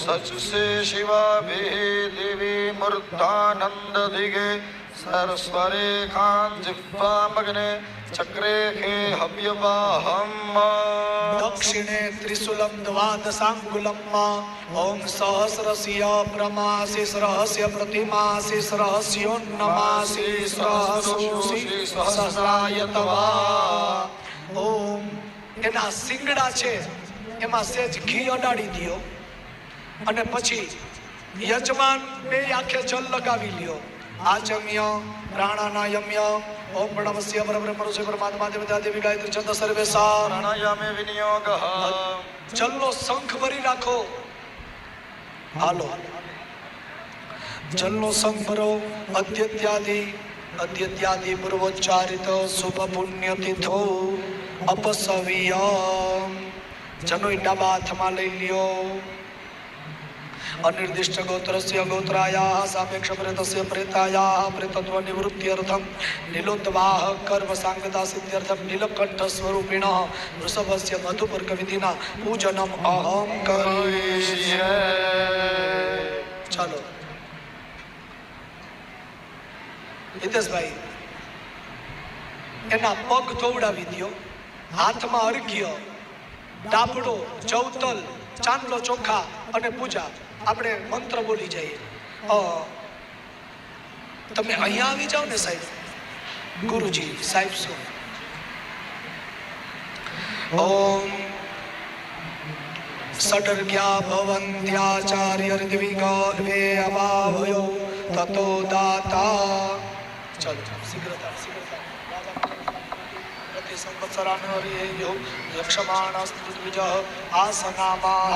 सच से शिवाभिः देवी मूर्तानंद दिगे सरस्वरे खान जिह्वामग्ने चक्रे खे हव्यवाहम दक्षिणे त्रिशूलम द्वादशांगुलम ओम सहस्रस्य प्रमासिस रहस्य प्रतिमासिस रहस्योन्नमासिस सहस्राय तवा ओम એના સિંગડા છે એમાં સેજ ઘી અડાડી દ્યો અને પછી યજમાન બે આંખે જલ લગાવી લ્યો આચમ્ય પ્રાણાનાયમ્ય ओम प्रणवस्य परब्रह्मणस्य परमात्मा देवता देवी गायत्री छंद सर्वेशा प्राणायामे विनियोगः जलनो शंख भरी राखो हालो जलनो शंख भरो अद्यत्यादि पूर्वोच्चारित शुभ पुण्य तिथो अपसवीय जनो डाबा हाथમાં લઈ લ્યો अनिर्दिष्ट गोत्रस्य गोत्रायाः सापेक्ष प्रेतस्य प्रेतायाः प्रेतत्व निवृत्त्यर्थं नीलोद्वाह कर्म सांगता सिद्ध्यर्थं नीलकंठ स्वरूपिणः वृषभस्य मधुपर्क विधिना पूजनम अहम करिष्ये चलो हितेश भाई एना पग धोवડાવી દો हाथમાં અર્ઘ્ય ડાબડો ચૌતલ ચાંદલો ચોખા અને પૂજા આપણે મંત્ર બોલી જઈએ તમે અહીંયા આવી જાઓ ને સાહેબ ગુરુજી સાહેબ શું ઓમ સડર્ગ્યા ભવન્ત્યાચાર્ય ऋद्विगे अभावयो ततो दाता चलो शीघ्रता संवत्सरान्वयो यक्षमाणस्तुद्विजः आसनामाः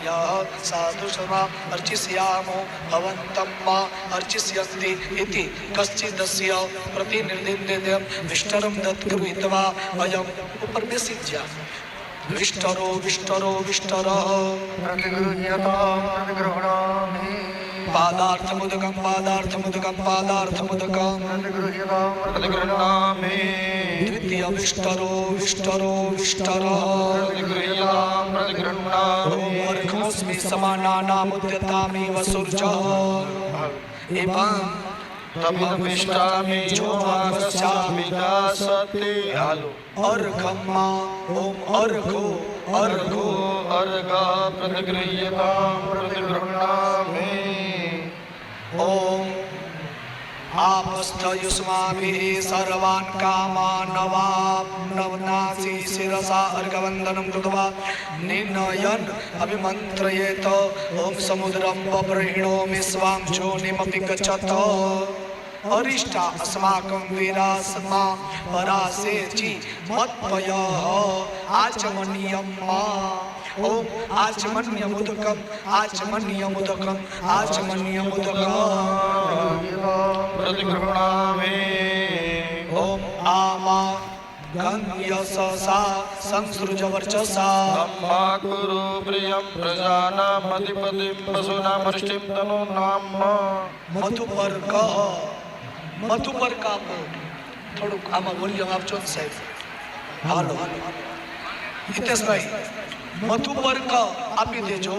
यः साधुशर्मा अर्चिष्यामो भवन्तं मा अर्चिष्यन्ति इति कश्चिदस्य प्रतिनिर्दिन्द्यं विष्टरं दत्कृत्वा अयम् ऊपर बेसिक जा विष्टरो विष्टरो विष्टरः प्रतिगृह्यतां प्रतिगृह्णामि पादार्थमुदकं पादार्थमुदकं पादार्थमुदकं प्रतिगृह्यतां प्रतिगृह्णामि द्वितीय विष्टरो विष्टरो विष्टरः प्रतिगृह्यतां प्रतिगृह्णामि वर्घोऽस्मि समानानामुद्यतामि वसुर्जः एवं तमिष्टामि चोमागच्छामि दासते हालो अर्घम्मा ओम अर्घो अर्घो अर्घा प्रतिगृह्यतां प्रतिगृह्णामि ओम आपस्थयुष्माभिः सर्वान् कामान् नवाप्नवनासि शिरसा अर्घवन्दनं कृत्वा निनयन् अभिमन्त्रयेत ओम समुद्रं बभृणोमि स्वां योनिमपि गच्छत अरिष्टा अस्माकं वीरास्मा परासेचि मत्पयः आचमनीयं मा ओम आचमन्यमुदकं आचमन्यमुदकं आचमन्यमुदकं प्रतिगृह्णामि ओम आमा गन्यससा संसृज वर्चसा ब्रह्मा कुरु प्रियं प्रजानामधिपतिं पशूनामृष्टिं तनूनां मधुपर्कः मधुपर्क आपो થોડુંક આમાં વોલ્યુમ આપજો ને સાહેબ હાલો હિતેશભાઈ મધુપર્ક આપી દેજો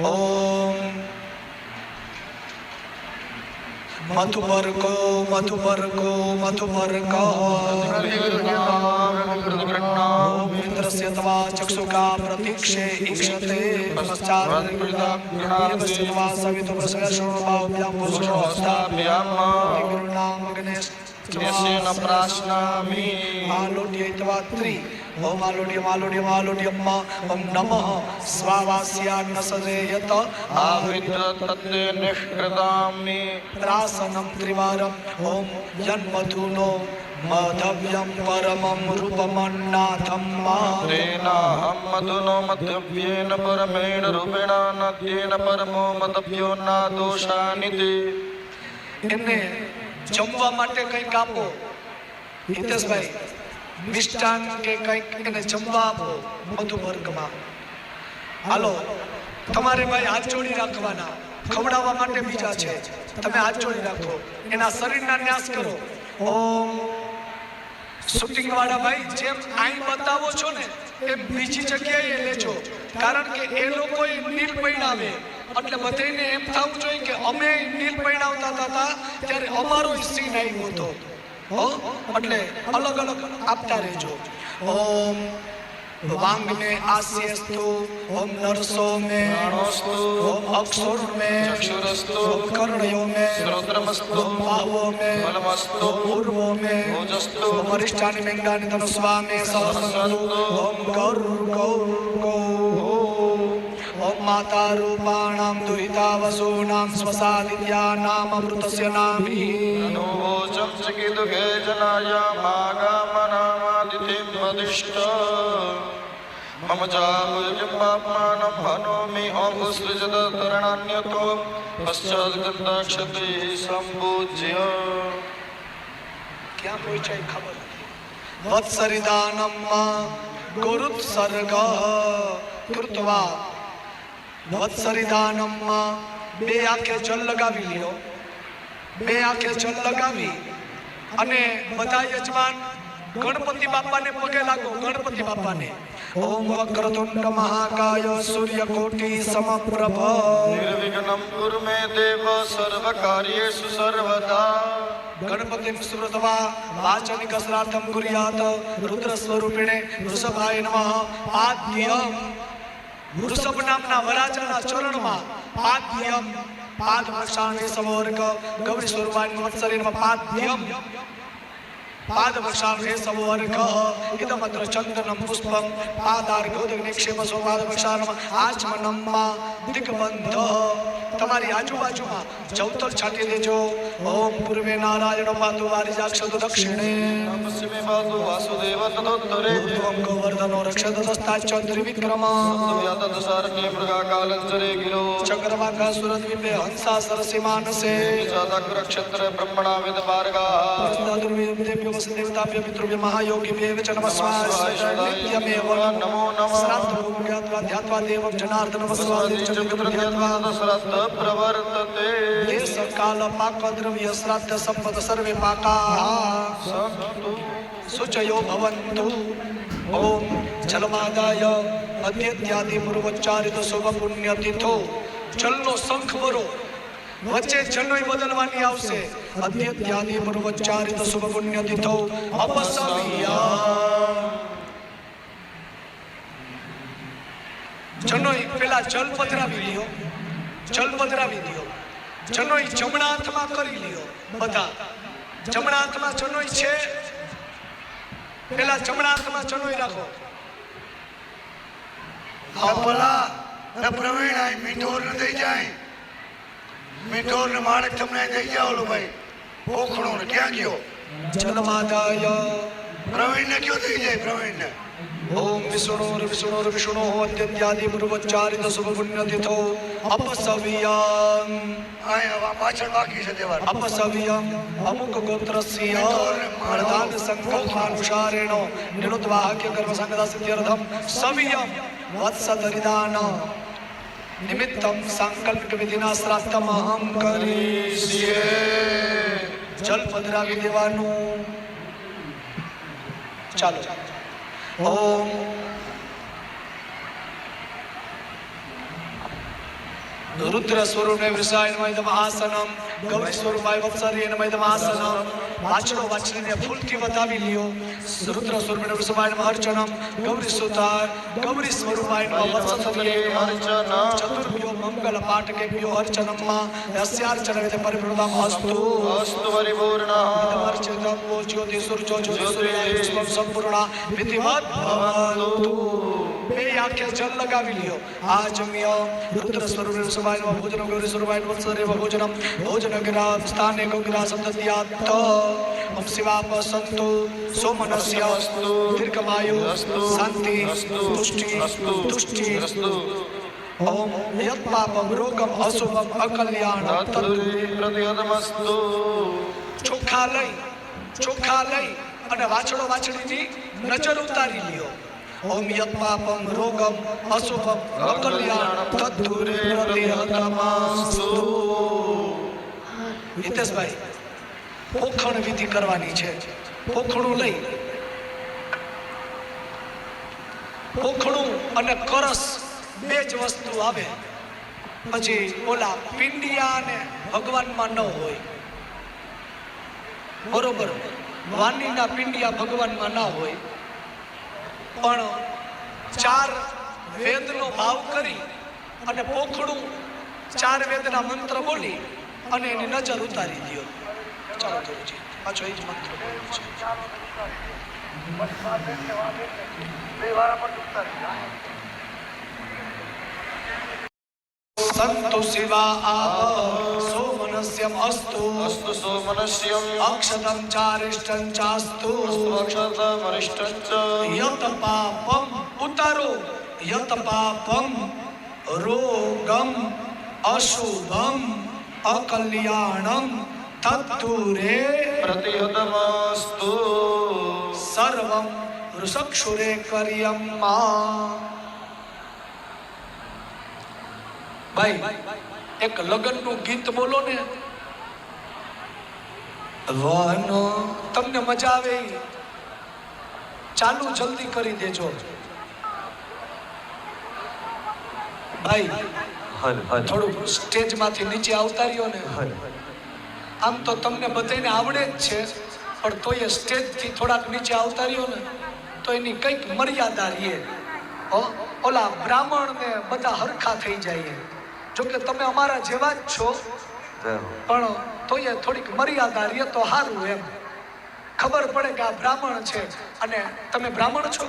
ઓમ मधुपर्को मधुपर्को मधुपर्को इन्द्रस्य तवा चक्षुका प्रतीक्षे ईक्षते पश्चात् तवा सवितुर्वशोभाभ्यां पुरुषोस्ताभ्यां गृह्णामग्नेश यस्येन प्राश्नामि आलोड्यैत्वा त्रि ओम आलोड्यम आलोड्यम आलोड्यम ओम नमः स्वावास्यान्नसदेयत आवृत तत्ते निष्कृतामि प्रासनं त्रिवारम् ओम यन्मधुनो मधव्यं परमं रूपमन्नाथं मा तेनाहं मधुनो मधव्येन परमेण रूपेण नद्येन परमो मधव्यो नादोषानिति એમને જમવા માટે કંઈક આપો હિતેશભાઈ મિષ્ટાન કે કંઈક એને જમવા આપો મધુપર્કમાં હાલો તમારે ભાઈ હાથ જોડી રાખવાના ખવડાવવા માટે બીજા છે તમે હાથ જોડી રાખો એના શરીરના ન્યાસ કરો ઓમ શૂટિંગ વાળા ભાઈ જેમ આઈ બતાવો છો ને એમ બીજી જગ્યાએ લેજો, કારણ કે એ લોકોએ નીલ પૈણાવે એટલે બધાને એમ થવું જોઈએ કે અમે નીલ પૈણાવતા હતા ત્યારે અમારો સીન આવ્યો હતો. એટલે અલગ અલગ આપતા રહેજો. ઓમ वांग में आस्यस्तु ओम नरसो में प्राणोस्तु ओम अक्षर में चक्षुरस्तु ओम कर्णयो में श्रोत्रमस्तु ओम बाहो में बलमस्तु ओम पूर्वो में ओजस्तु ओम वरिष्ठानि मेंगानि धनुष्वा में सहस्रन्तु ओम गौर गौर गौ ओम माता रूपाणां दुहिता वसूनां स्वसादित्यानां अमृतस्य नामी नोवोचं चकिदुघे जनाया मागामनामादितिं वदिष्ठ मम चापुर्यं पाप्मानं हनोमि ॐ उत्सृजत तरणान्यतो पश्चाद्गन्धाक्षते सम्पूज्य. क्या पहुंचाई खबर वत्सरिदानम् गुरुत्सर्ग कृत्वा वत्सरिदानम् બે આંખે જલ લગાવી લ્યો, બે આંખે જલ લગાવી અને બધા યજમાન ગણપતિ બાપાને પગે લાગો. ગણપતિ બાપાને ઓમ વક્રતુંડ મહાકાય સૂર્યકોટિ સમપ્રભ निर्विघ्नं कुरु मे देव सर्वकार्येषु सर्वदा. ગણપતિં સ્મૃત્વા વાચનિક શ્રાદ્ધં કુર્યાત રુદ્ર સ્વરૂપિણે વૃષભાય નમઃ. આદ્યમ વૃષભ નામના વરાજાના ચરણમાં પાદ્યમ પાદ વૃક્ષાણી સમોર્ક ગૌરી સ્વરૂપાય વત્સરે નમઃ. પાદ્યમ પાદ વૃક્ષાણી સમોર્ક ઇદમત્ર ચંદનમ પુષ્પમ પાદાર્ઘોદક નિક્ષેપ સ્વપાદ વૃક્ષાનમ આચમનમમાં દિગ્બંધ. તમારી આજુબાજુમાં જવતર છાંટી દેજો. ઓમ પૂર્વે નારાયણ પાતુ વારિજાક્ષત દક્ષિણે पश्चिमे पातु वासुदेव तदोत्तरे ऊर्ध्वं गोवर्धनो रक्षत तस्ताच्च त्रिविक्रम व्यातदशारण्ये मृगाकालञ्चरे गिरो चक्रवाकासुरद्वीपे हंसा सरसि मानसे जातक्रक्षत्र ब्रह्मणा वेदपारगाः प्रस्तादुर्वेदेभ्यो वसुदेवताभ्यो पितृभ्यो महायोगिभ्यो च नमः स्वाहा. नित्यमेव नमो नमः. श्राद्धभूमं ज्ञात्वा ध्यात्वा देवं जनार्दन वसुदेवं श्राद्ध प्रवर्तते देशकाल पाकद्रव्य श्राद्ध संपद सर्वे पाकाः सन्तु शुचयो भवन्तु. ओम जलमादाय अद्यत्यादि पूर्वोच्चारित शुभ पुण्यतिथो. जलનો શંખ ભરો, વચ્ચે જનોય બદલવાની આવશે. અદ્યત્યાદિ પૂર્વોચ્ચારિત શુભ પુણ્યતિથો અપસવ્યા. જનોય પેલા જલ પધરાવી લ્યો, જલ પધરાવી દો. જનોય જમણા હાથમાં કરી લ્યો. બધા જમણા હાથમાં જનોય છે, પેલા જમણા હાથમાં જનોય રાખો. ભલા પ્રવીણ આય મીઠોર ને દઈ જાય, મીઠોર ને માણેક તમને દઈ જાવ લો ભાઈ. પોખણો ને ક્યાં ગયો? જલમાદાય પ્રવીણ ને કયો દઈ જાય? પ્રવીણ ને ઓમ વિષ્ણુર વિષ્ણુર વિષ્ણુ અદ્યત્યાદિ પૂર્વોચ્ચારિત શુભ પુણ્યતિથો અપસવ્યમ. આય પાછળ બાકી છે દેવાર. અપસવ્યમ અમુક ગોત્રસ્ય પ્રધાન સંકલ્પાનુસારેણ નિરુદ્વાહ્ય કર્મ સંગતા સિદ્ધ્યર્થમ સવ્યમ વત્સદરિદાન નિમિત્તમ સાંકલ્પિક વિધિના શ્રાદ્ધમ અહમ કરીષ્યે. જલ પધરાવી દેવાનું. ચાલો. ઓમ रुद्र स्वरूप वृषाय नमः आसनम गौरी स्वरूपाय वत्सरे नमः आसनम. वाचड़ो वाचड़ीने फूलથી વધાવી લ્યો. रुद्र स्वरूप वृषभाय नमः अर्चनम गौरी सुतार गौरी स्वरूपाय नमः वत्सरे अर्चन चतुर्भ्यो मंगल पाठकेभ्यो अर्चनम यस्यार्चन विध परिपूर्णम अस्तु. अस्तु परिपूर्णः अर्चितं वो ज्योति सूर्यो ज्योतिर्पुष्पम संपूर्णा विधिवत भवन्तु. બે આંખે જલ લગાવી લ્યો. આજમ્ય રુદ્ર સ્વરૂપ વૃષભાય નમઃ ભોજનમ ગૌરી સ્વરૂપાય વત્સરે ભોજનમ ભોજન ગિરા સ્થાને ગોગિરા સંતત્યાત. ઓમ શિવાપ સંતુ સોમનસ્ય દીર્ઘમાયુ શાંતિ પુષ્ટિ તુષ્ટિ. ઓમ યત પાપમ રોગમ અશુભમ અકલ્યાણ प्रतिहतमस्तु. ચોખા લઈ અને વાછડો વાછડીની નજર ઉતારી લ્યો. ઓમ યત પાપમ રોગમ અશુભમ અકલ્યાણ તદ્દૂરે પ્રતિહતમસ્તુ. હિતેશભાઈ પોખણ વિધિ કરવાની છે. પોખણું લઈ પોખણું અને કરસ બે જ વસ્તુ આવે. પછી ઓલા પિંડિયા અને ભગવાનમાં ન હોય, બરોબર. વાનીના પિંડિયા ભગવાનમાં ના હોય, પણ 4 વેદનો ભાવ કરી અને પોખડું 4 વેદના મંત્ર બોલી અને એની નજર ઉતારી દો. ચાલો ગુરુજી, પાછો એ જ મંત્ર બોલું છે. સંતુ શિવા આપ સોમનસ્યમ અસ્તુ અસ્તુ સોમનસ્યમ અક્ષતમ ચારિષ્ટં ચાસ્તુ અક્ષતમ અરિષ્ટં ચ યત પાપમ ઉતારો યત પાપમ રોગમ અશુભમ અકલ્યાણમ તત્તુરે પ્રતિહતમસ્તુ સર્વમ વૃષક્ષુરે કર્યમ્મા. ભાઈ એક લગ્નનું ગીત બોલો ને, વન તમને મજા આવે ઈ. ચાલુ જલ્દી કરી દેજો ભાઈ. થોડું સ્ટેજમાંથી નીચે આવતા રહ્યો ને. આમ તો તમને બધાને આવડે જ છે, પણ તોય સ્ટેજથી થોડાક નીચે આવતા રહ્યો ને તો એની કંઈક મર્યાદા રહે. ઓલા બ્રાહ્મણ ને બધા હરખા થઈ જાય. જોકે તમે અમારા જેવા જ છો, પણ તોય થોડીક મર્યાદા રહે તો સારું. એમ ખબર પડે કે આ બ્રાહ્મણ છે. અને તમે બ્રાહ્મણ છો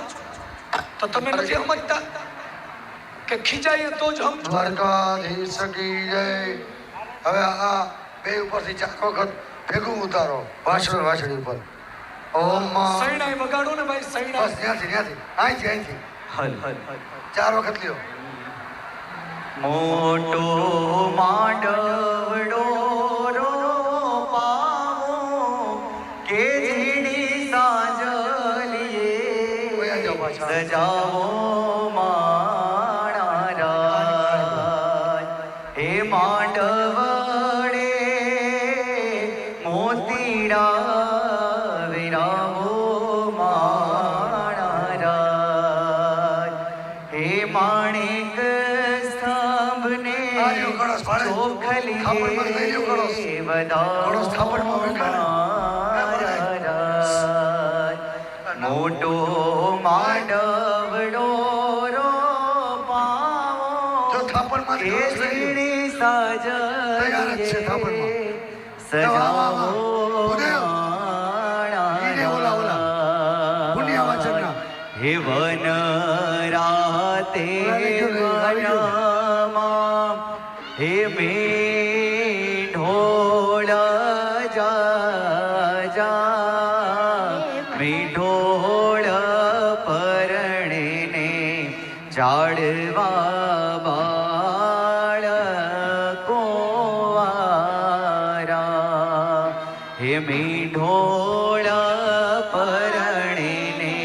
તો તમે નથી સમજતા કે ખીજાઈએ તો જ સમજો. દ્વારકાધીશ કી જય. હવે આ બે ઉપરથી 4 વખત ભેગું ઉતારો વાછડી ઉપર. ઓમ સૈણાઈ વગાડો ને ભાઈ, સૈણાઈ. બસ ત્યાંથી અહીંથી 4 વખત લ્યો. મોટો માંડવડો રોપાવો કે ઝીણી સાંજલીએ સજાવો માણા રાજ. હે માંડવડે મોતીડા વિરાવો માણા રાજ. હે માણેક મોટો માંડવડો રોપાવો કે ઝીણી સાંજલીએ સજાવો હે વન રાતે વનમાં હે મીઢોળ જા મીઢોળ પરણીને જાડવા બાળકો વારા. હે મીઢોળ પરણીને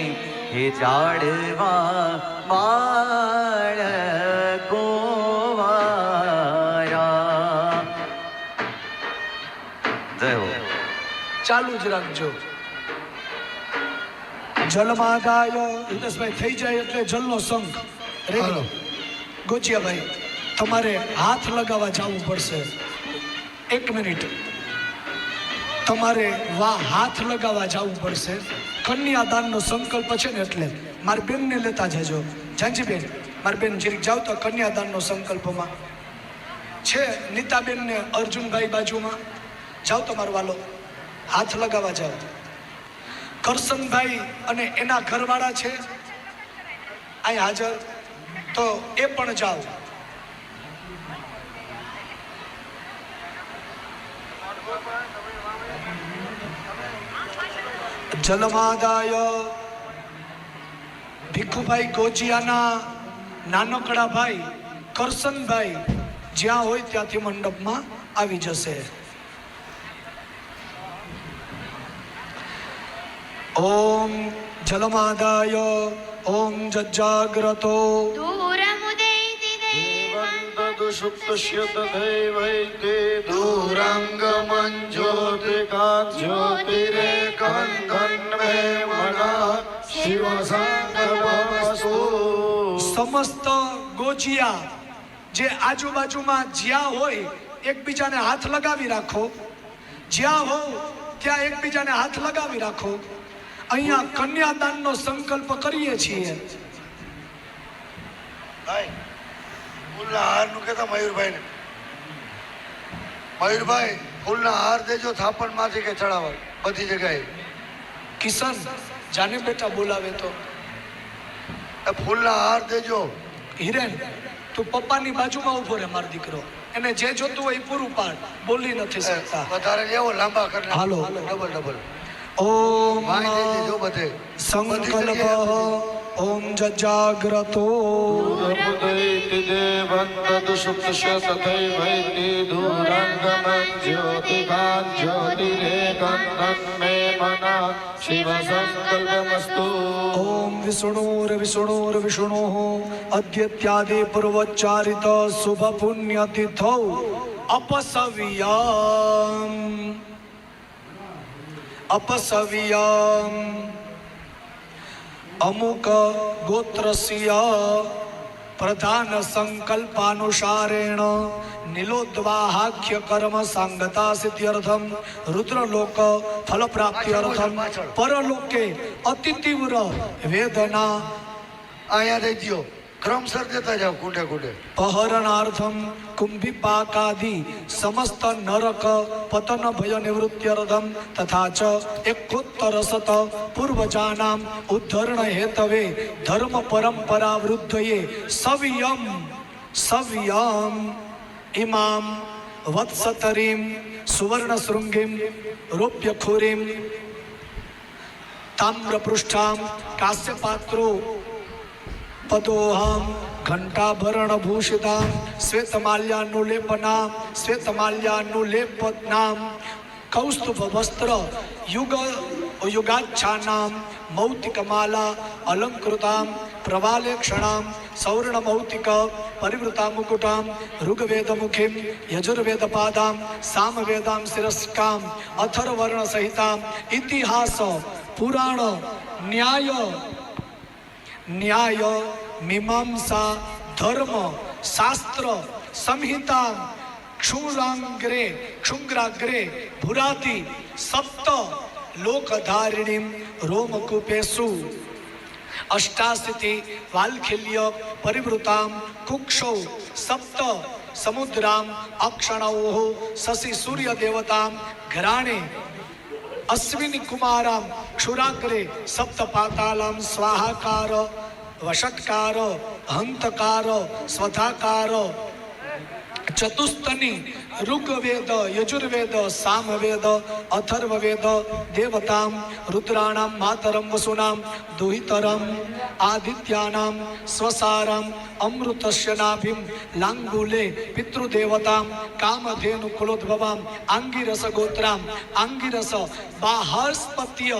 હે જાડવા બાળકો વારા. જય હો. ચાલુ જ રાખજો. જલમાં ગાય હિતેશભાઈ થઈ જાય એટલે જલનો શંખ રેડી. ગોચિયાભાઈ તમારે હાથ લગાવવા જવું પડશે. 1 મિનિટ. તમારે હાથ લગાવવા જવું પડશે. કન્યાદાનનો સંકલ્પ છે ને, એટલે મારી બેનને લેતા જજો. જાનજીબેન, મારી બેન જીરીક જાવ તો કન્યાદાનનો સંકલ્પમાં છે. નીતાબેન ને અર્જુનભાઈ બાજુમાં જાઓ. તમારો વાલો હાથ લગાવવા જાઓ. કરશનભાઈ અને એના ઘરવાળા છે અહીં હાજર, તો એ પણ જાઓ. જલમાદાય ભીખુભાઈ ગોજિયાના નાનકડા ભાઈ કરશનભાઈ જ્યાં હોય ત્યાંથી મંડપમાં આવી જશે. ઓમ જલમાદાય ઓમ જજાગ્રતો दूरमुदैति देवं तदुषुप्तस्य तथैवैते दूराङ्गमं ज्योतिकात् ज्योतिरेकान्तन्मे मनः शिवसङ्कल्पमस्तु। સમસ્ત ગોજિયા જે આજુબાજુમાં જ્યાં હોય એકબીજાને હાથ લગાવી રાખો, જ્યાં હો ત્યાં એકબીજાને હાથ લગાવી રાખો. અહીંયા કન્યાદાનનો સંકલ્પ કરીએ છીએ. ભાઈ ફૂલના હારનું કહેતા મયુરભાઈને, મયુરભાઈ ફૂલના હાર દેજો થાપણમાંથી કે ચડાવાય બધી જગ્યાએ. કિશન જાને બેટા બોલાવે તો એ ફૂલના હાર દેજો. હિરેન તું પપ્પાની બાજુમાં ઉભો રહે મારો દીકરો, એને જે જોતું હોય એ પૂરું પાડ, બોલી નથી શકતા. વધારે લેવો લાંબા કરી હાલો. ડબલ ડબલ ઓમ ભાઈ દઈ દેજો બધે. સંકલ્પ ઓમ જજાગ્રતો दूरमुदैति देवं तदुषुप्तस्य तथैवैते दूराङ्गमं ज्योतिकात् ज्योतिरेकान्तन्मे मनः शिवसङ्कल्पमस्तु। ओम विष्णुर्विष्णुर्विष्णुः अद्यत्यादि पूर्वोच्चारित शुभ पुण्य तिथौ अपसव्याम अमुक गोत्रस्य प्रधान संकल्पानुसारेण नीलोद्वाहाख्य कर्म सांगता सिद्ध्यर्थम रुद्रलोक फल प्राप्त्यर्थम परलोके अति तीव्र वेदना અહીંયા દઈ દો. ક્રમસર દેતા જાઓ કુંડે કુંડે. पहरणार्थम कुंभिपाकादि समस्त नरक पतन भय निवृत्त्यर्थम तथा च एकोत्तरशत पूर्वजानाम उद्धरण हेतवे धर्म परंपरा वृद्धये सव्यम इमाम वत्सतरीम सुवर्ण श्रृंगीम रौप्यखुरीम ताम्रपृष्ठाम कास्यपात्रो पदोहम घंटाभरण भूषिता श्वेतमाल्यानुलेपनाम कौस्तुभ वस्त्र युगाच्छानाम मौक्तिकमाला अलंकृताम प्रवालेक्षणाम सौर्ण मौक्तिक परिवृता मुकुटाम ऋग्वेद मुखीम यजुर्वेद पादाम सामवेदाम शिरस्काम अथर्वर्ण सहिताम इतिहास पुराण न्याय मीमांसा धर्म शास्त्र संहिता क्षुंग्राग्रे भुराति सप्त लोकधारिणी रोमकूपेषु अष्टाशीति वाल्खिल्य परिवृतां कुक्षौ सप्त समुद्राम अक्षणौ शशि सूर्य देवतां घराणे अश्विनी कुमाराम क्षुराग्रे सप्त पातालम स्वाहाकार वषट्कार हंतकार स्वधाकार चतुस्तनी ऋग्वेद यजुर्वेद सामवेद अथर्ववेद देवतां रुद्राणां मातरं वसुनां दुहितरं आदित्यानां स्वसारं अमृतस्य नाभिं लांगूले पितृदेवतां कामधेनु कुलोद्भवां आंगिरस गोत्रां आंगिरस बाहस्पत्य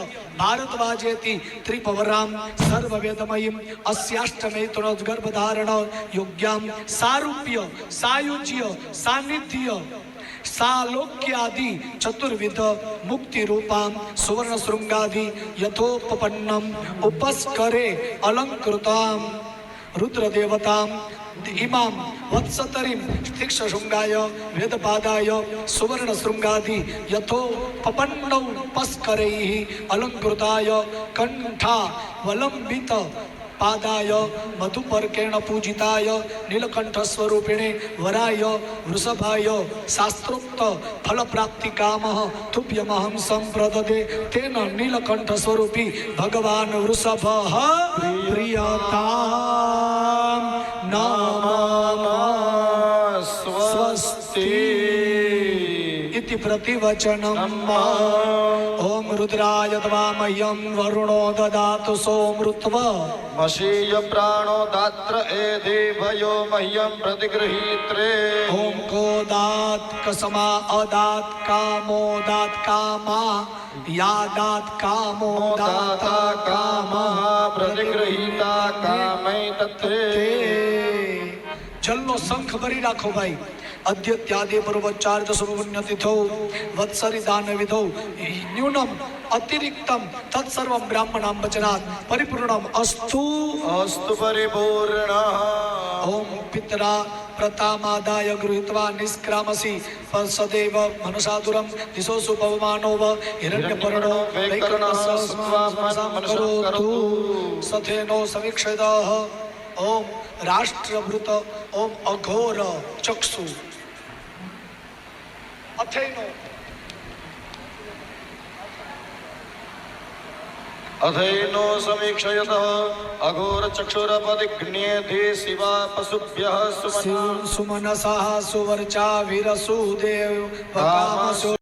भारद्वाजेति त्रिपवरां सर्ववेदमयीं अस्याष्टमेतुनोद्गर्भधारण योग्यां सारूप्य सायुज्य सानिध्य सालोक्यादि चतुर्विध मुक्ति रूपां सुवर्ण श्रृंगादि यथोपपन्नम उपस्करे अलंकृतां रुद्र देवतां इमां वत्सतरीं तीक्ष्णशृंगाय वेदपादाय सुवर्ण श्रृंगादि यथोपपन्नौ उपस्करैः अलंकृताय कंठा वलंबित पादाय मधुपर्केण पूजिताय नीलकंठ स्वरूपिणे वराय वृषभाय शास्त्रोक्त फल प्राप्ति कामः तुभ्यमहं संप्रददे तेन नीलकंठ स्वरूपी भगवान वृषभः प्रियतां नमः स्वस्ति इति प्रतिवचनम् ओम रुद्राय तवामह्यं वरुणो ददातु सोमृत्वा मशीय प्राणो दात्र एधि भयो मह्यं प्रतिगृहीत्रे ओम को दात कसमा अदात कामो दात कामा या दात कामो दाता कामा प्रतिगृहीता कामै तत्रे જલનો શંખ ભરી રાખો ભાઈ. અદ્યત્યાદે પૂર્વોચ્ચારિત સુપુણ્યતિથો વત્સરી દાન વિધો ન્યૂનમ અતિરિક્તમ તત્સર્વમ બ્રાહ્મણામ વચનાત પરિપૂર્ણમ અસ્તુ. અસ્તુ પરિપૂર્ણ. ઓમ પિતરા પ્રતામાદાય ગૃહીત્વા નિષ્ક્રામસી સદેવ મનસાદુરમ દિશોસુ પવમાનોવ હિરણ્યપર્ણો વૈકર્ણસમકરોતુ સથેનો સમીક્ષેદ. ઓમ રાષ્ટ્રભૃત ઓમ અઘોર ચક્ષુ અથેનો अथैनो समीक्षयत अघोर चक्षुरपदिघ्नेधि शिवा पशुभ्यः सुमना सुमनसः सुवर्चा वीरसुदेव कामसु